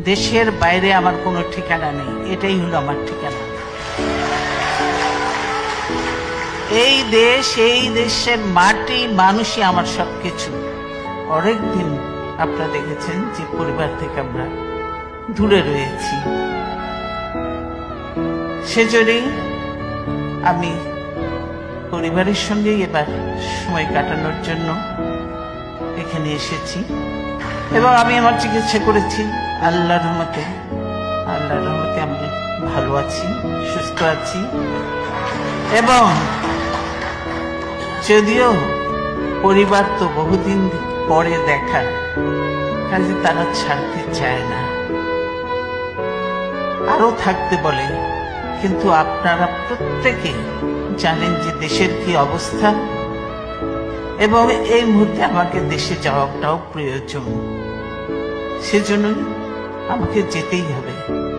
দেশের বাইরে আমার কোনো ঠিকানা নেই, এটাই হলো আমার ঠিকানা। এই দেশ, এই দেশের মাটি, মানুষই আমার সবকিছু। অনেকদিন আপনারা দেখেছেন যে পরিবার থেকে আমরা দূরে রয়েছি, সেজন্যই আমি পরিবারের সঙ্গেই এবার সময় কাটানোর জন্য এখানে এসেছি এবং আমি আমার চিকিৎসা করেছি। আল্লাহর রহমতে আমি ভালো আছি, সুস্থ আছি। এবং যদিও পরিবার তো বহুদিন পরে দেখা, কাজে তারা ছাড়তে চায় না, আরো থাকতে বলে, কিন্তু আপনারা প্রত্যেকে জানেন যে দেশের কি অবস্থা এবং এই মুহূর্তে আমাকে দেশে যাওয়াটাও প্রয়োজন, সেজন্য আমাকে যেতেই হবে।